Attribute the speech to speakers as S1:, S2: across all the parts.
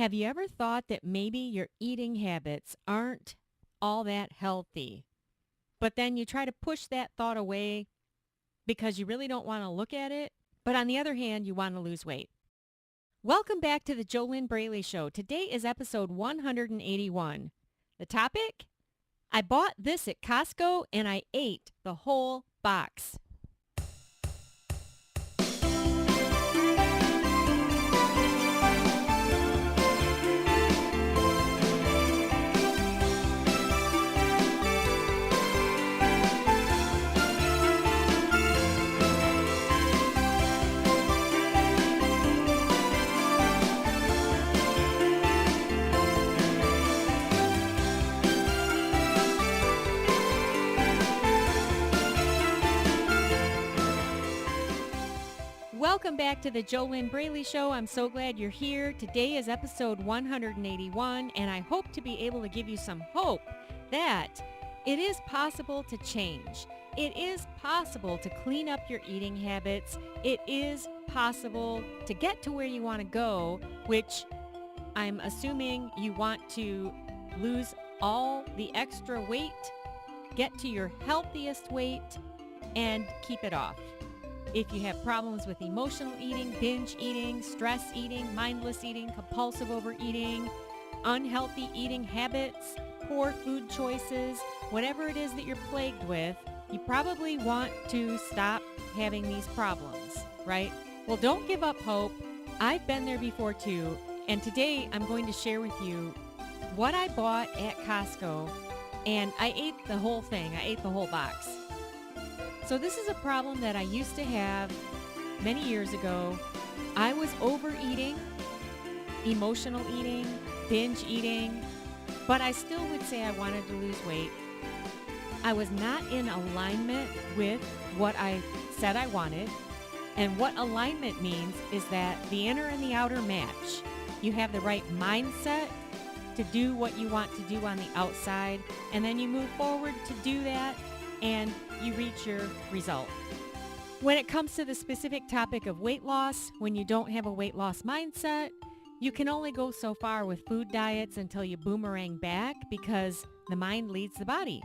S1: Have you ever thought that maybe your eating habits aren't all that healthy, but then you try to push that thought away because you really don't want to look at it, but on the other hand, you want to lose weight? Welcome back to the JoLynn Braley Show. Today is episode 181. The topic? I bought this at Costco and I ate the whole box. Welcome back to the JoLynn Braley Show. I'm so glad you're here. Today is episode 181, and I hope to be able to give you some hope that it is possible to change. It is possible to clean up your eating habits. It is possible to get to where you want to go, which I'm assuming you want to lose all the extra weight, get to your healthiest weight, and keep it off. If you have problems with emotional eating, binge eating, stress eating, mindless eating, compulsive overeating, unhealthy eating habits, poor food choices, whatever it is that you're plagued with, you probably want to stop having these problems, right? Well, don't give up hope. I've been there before too, and today I'm going to share with you what I bought at Costco, and I ate the whole thing. I ate the whole box. So this is a problem that I used to have many years ago. I was overeating, emotional eating, binge eating, but I still would say I wanted to lose weight. I was not in alignment with what I said I wanted. And what alignment means is that the inner and the outer match. You have the right mindset to do what you want to do on the outside, and then you move forward to do that, and you reach your result. When it comes to the specific topic of weight loss, when you don't have a weight loss mindset, you can only go so far with food diets until you boomerang back because the mind leads the body.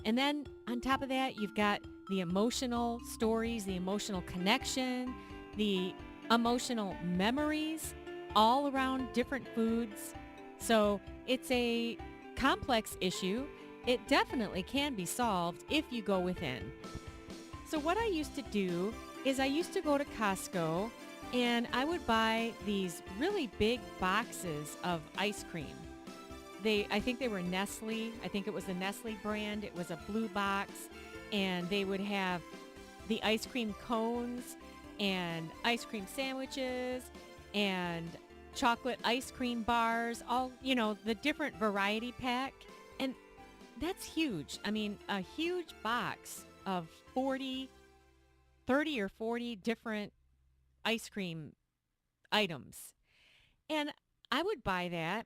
S1: And then on top of that, you've got the emotional stories, the emotional connection, the emotional memories all around different foods. So it's a complex issue. It definitely can be solved if you go within. So what I used to do is I used to go to Costco and I would buy these really big boxes of ice cream. I think they were Nestle. I think it was the Nestle brand. It was a blue box, and they would have the ice cream cones and ice cream sandwiches and chocolate ice cream bars, all, the different variety pack. And that's huge. I mean, a huge box of 30 or 40 different ice cream items. And I would buy that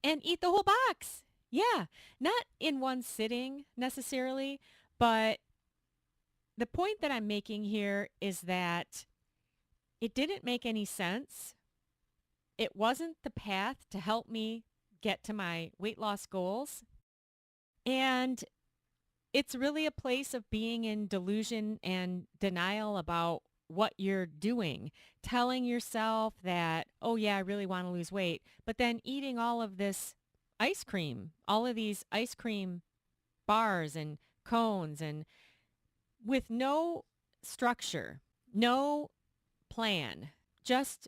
S1: and eat the whole box. Yeah, not in one sitting necessarily, but the point that I'm making here is that it didn't make any sense. It wasn't the path to help me get to my weight loss goals. And it's really a place of being in delusion and denial about what you're doing, telling yourself that, oh yeah, I really want to lose weight, but then eating all of this ice cream, all of these ice cream bars and cones, and with no structure, no plan, just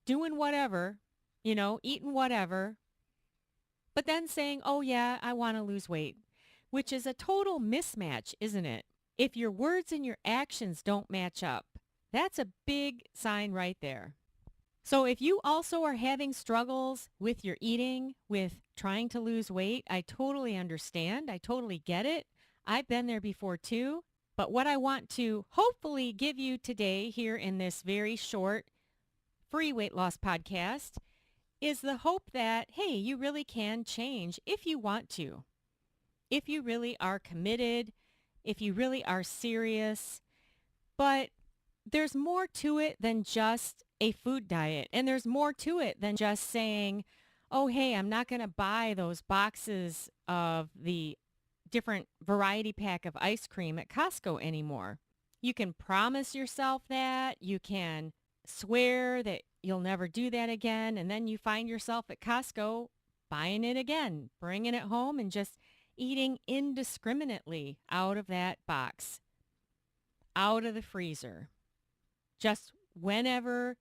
S1: doing whatever, eating whatever, but then saying, oh yeah, I want to lose weight, which is a total mismatch, isn't it? If your words and your actions don't match up, that's a big sign right there. So if you also are having struggles with your eating, with trying to lose weight, I totally understand. I totally get it. I've been there before too. But what I want to hopefully give you today here in this very short free weight loss podcast is the hope that, hey, you really can change if you want to. If you really are committed, if you really are serious. But there's more to it than just a food diet. And there's more to it than just saying, oh, hey, I'm not going to buy those boxes of the different variety pack of ice cream at Costco anymore. You can promise yourself that. You can swear that you'll never do that again. And then you find yourself at Costco buying it again, bringing it home and just eating indiscriminately out of that box, out of the freezer. Just whenever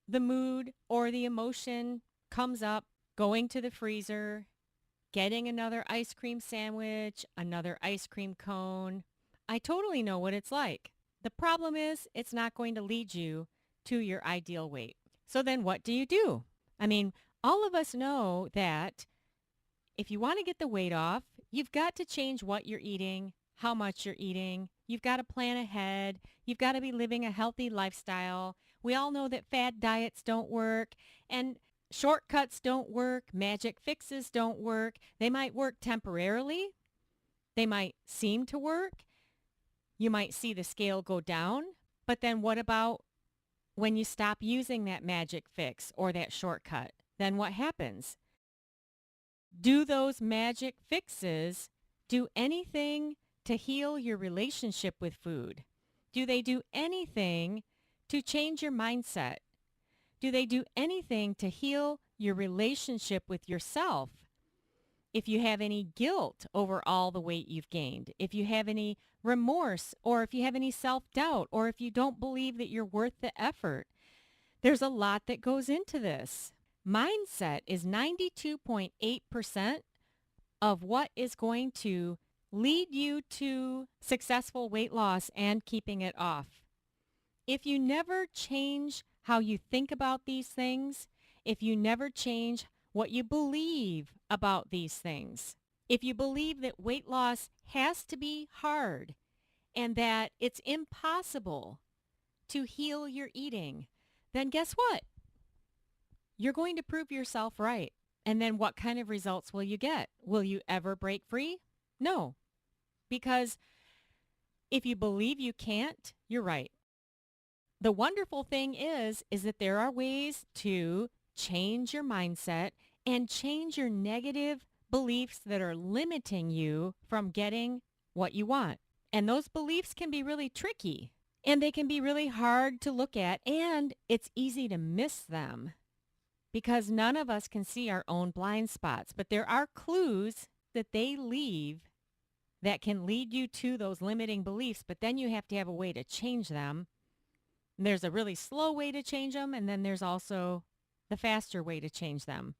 S1: the mood or the emotion comes up, going to the freezer, getting another ice cream sandwich, another ice cream cone. I totally know what it's like. The problem is it's not going to lead you to your ideal weight. So then what do? I mean, all of us know that if you want to get the weight off, you've got to change what you're eating, how much you're eating. You've got to plan ahead. You've got to be living a healthy lifestyle. We all know that fad diets don't work and shortcuts don't work. Magic fixes don't work. They might work temporarily. They might seem to work. You might see the scale go down. But then what about when you stop using that magic fix or that shortcut? Then what happens? Do those magic fixes do anything to heal your relationship with food? Do they do anything to change your mindset? Do they do anything to heal your relationship with yourself? If you have any guilt over all the weight you've gained, if you have any remorse, or if you have any self-doubt, or if you don't believe that you're worth the effort, there's a lot that goes into this. Mindset is 92.8% of what is going to lead you to successful weight loss and keeping it off. If you never change how you think about these things, if you never change what you believe about these things, if you believe that weight loss has to be hard and that it's impossible to heal your eating, then guess what? You're going to prove yourself right. And then what kind of results will you get? Will you ever break free? No. Because if you believe you can't, you're right. The wonderful thing is that there are ways to change your mindset and change your negative beliefs that are limiting you from getting what you want. And those beliefs can be really tricky and they can be really hard to look at, and it's easy to miss them because none of us can see our own blind spots. But there are clues that they leave that can lead you to those limiting beliefs, but then you have to have a way to change them. And there's a really slow way to change them, and then there's also the faster way to change them.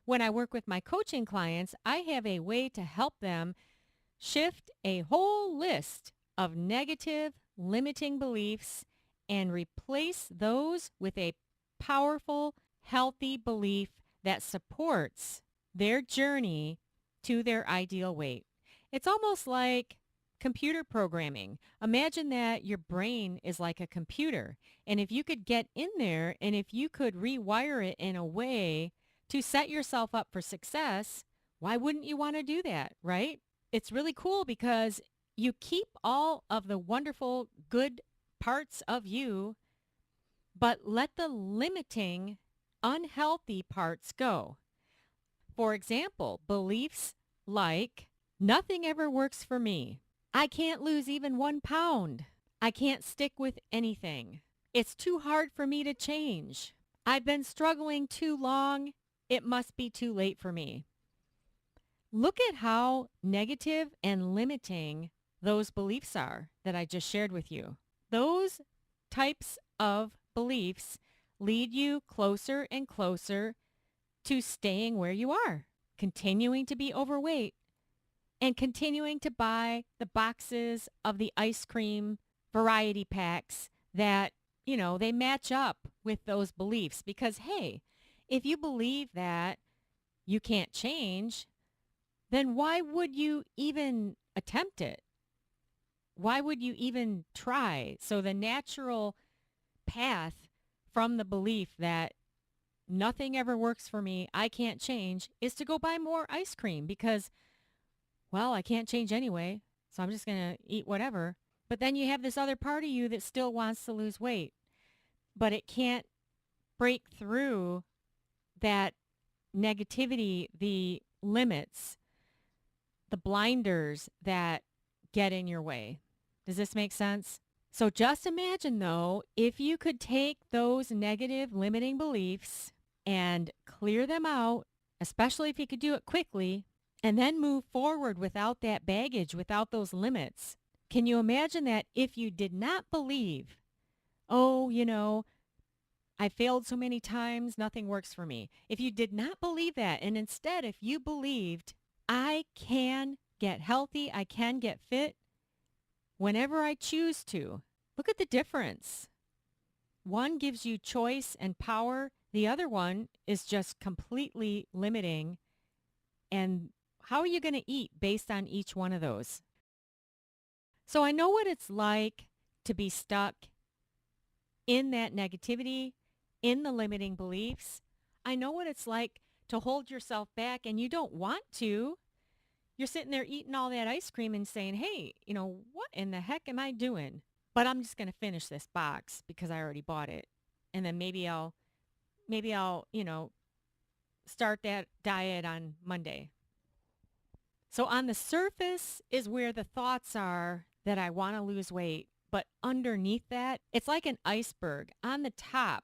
S1: When I work with my coaching clients, I have a way to help them shift a whole list of negative, limiting beliefs and replace those with a powerful, healthy belief that supports their journey to their ideal weight. It's almost like computer programming. Imagine that your brain is like a computer. And if you could get in there and if you could rewire it in a way to set yourself up for success, why wouldn't you want to do that, right? It's really cool because you keep all of the wonderful, good parts of you, but let the limiting, unhealthy parts go. For example, beliefs like, nothing ever works for me. I can't lose even 1 pound. I can't stick with anything. It's too hard for me to change. I've been struggling too long. It must be too late for me. Look at how negative and limiting those beliefs are that I just shared with you. Those types of beliefs lead you closer and closer to staying where you are, continuing to be overweight, and continuing to buy the boxes of the ice cream variety packs that, they match up with those beliefs. Because, hey, if you believe that you can't change, then why would you even attempt it? Why would you even try? So the natural path from the belief that nothing ever works for me, I can't change, is to go buy more ice cream because, well, I can't change anyway, so I'm just going to eat whatever. But then you have this other part of you that still wants to lose weight, but it can't break through that negativity, the limits, the blinders that get in your way. Does this make sense? So just imagine, though, if you could take those negative limiting beliefs and clear them out, especially if you could do it quickly, and then move forward without that baggage, without those limits. Can you imagine that if you did not believe, oh, I failed so many times, nothing works for me. If you did not believe that, and instead, if you believed, I can get healthy, I can get fit whenever I choose to. Look at the difference. One gives you choice and power. The other one is just completely limiting. And how are you going to eat based on each one of those? So I know what it's like to be stuck in that negativity, in the limiting beliefs. I know what it's like to hold yourself back, and you don't want to. You're sitting there eating all that ice cream and saying, hey, what in the heck am I doing? But I'm just going to finish this box because I already bought it. And then maybe I'll, start that diet on Monday. So on the surface is where the thoughts are that I want to lose weight. But underneath that, it's like an iceberg. On the top,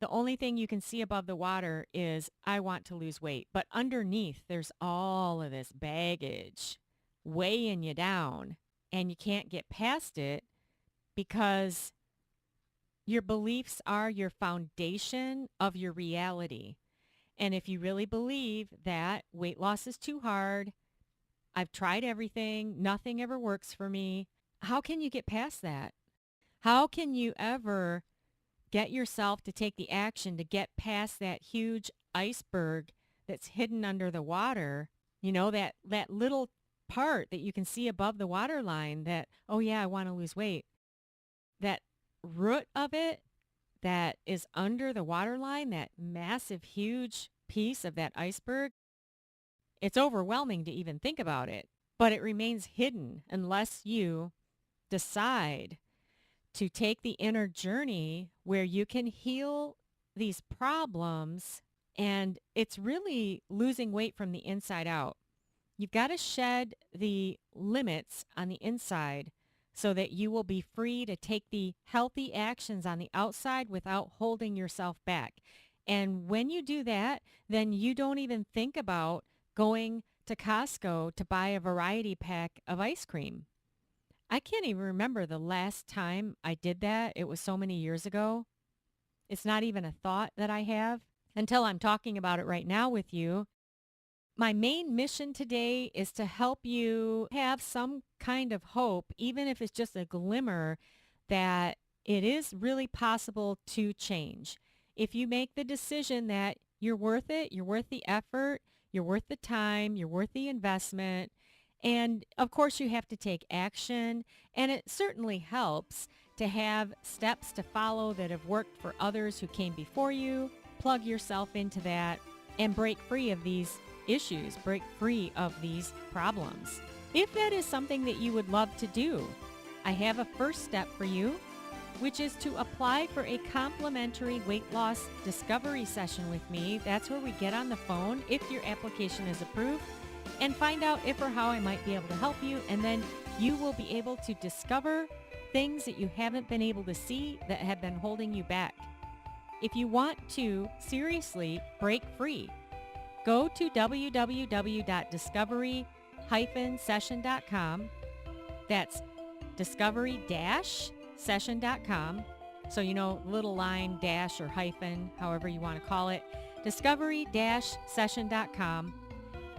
S1: the only thing you can see above the water is I want to lose weight. But underneath, there's all of this baggage weighing you down. And you can't get past it because your beliefs are your foundation of your reality. And if you really believe that weight loss is too hard, I've tried everything, nothing ever works for me, how can you get past that? How can you ever get yourself to take the action to get past that huge iceberg that's hidden under the water? That little part that you can see above the waterline that, oh yeah, I want to lose weight. That root of it that is under the waterline, that massive, huge piece of that iceberg, it's overwhelming to even think about it, but it remains hidden unless you decide to take the inner journey where you can heal these problems. And it's really losing weight from the inside out. You've got to shed the limits on the inside so that you will be free to take the healthy actions on the outside without holding yourself back. And when you do that, then you don't even think about going to Costco to buy a variety pack of ice cream. I can't even remember the last time I did that. It was so many years ago. It's not even a thought that I have until I'm talking about it right now with you. My main mission today is to help you have some kind of hope, even if it's just a glimmer, that it is really possible to change. If you make the decision that you're worth it, you're worth the effort, you're worth the time, you're worth the investment, and of course you have to take action, and it certainly helps to have steps to follow that have worked for others who came before you. Plug yourself into that and break free of these issues, break free of these problems. If that is something that you would love to do, I have a first step for you, which is to apply for a complimentary weight loss discovery session with me. That's where we get on the phone if your application is approved and find out if or how I might be able to help you. And then you will be able to discover things that you haven't been able to see that have been holding you back. If you want to seriously break free, go to www.discovery-session.com. That's discovery-session.com. So, little line, dash, or hyphen, however you want to call it. Discovery-session.com.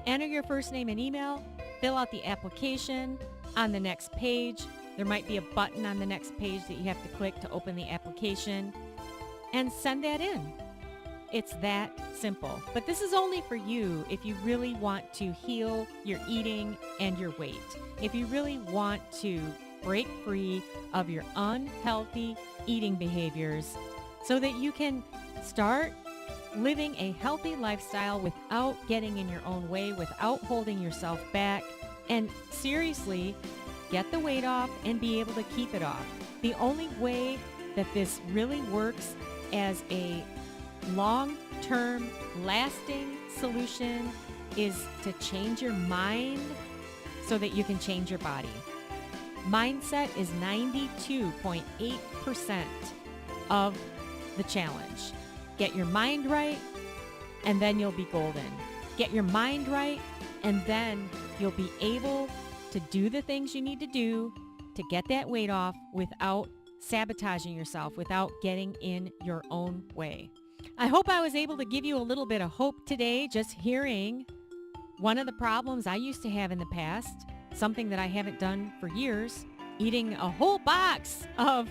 S1: Enter your first name and email. Fill out the application. On the next page, there might be a button on the next page that you have to click to open the application. And send that in. It's that simple. But this is only for you if you really want to heal your eating and your weight. If you really want to break free of your unhealthy eating behaviors so that you can start living a healthy lifestyle without getting in your own way, without holding yourself back, and seriously get the weight off and be able to keep it off. The only way that this really works as a long-term, lasting solution is to change your mind so that you can change your body. Mindset is 92.8% of the challenge. Get your mind right, and then you'll be golden. Get your mind right, and then you'll be able to do the things you need to do to get that weight off without sabotaging yourself, without getting in your own way. I hope I was able to give you a little bit of hope today, just hearing one of the problems I used to have in the past, something that I haven't done for years, eating a whole box of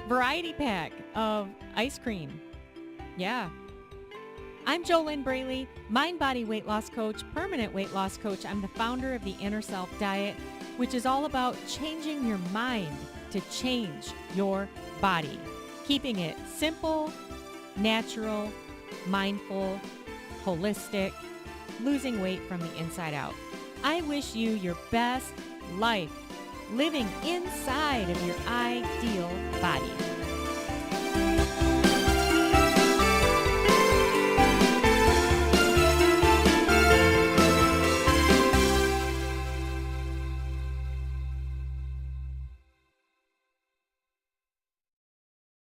S1: variety pack of ice cream. Yeah. I'm JoLynn Braley, mind, body, weight loss coach, permanent weight loss coach. I'm the founder of the Inner Self Diet, which is all about changing your mind to change your body, keeping it simple, natural, mindful, holistic, losing weight from the inside out. I wish you your best life, living inside of your ideal body.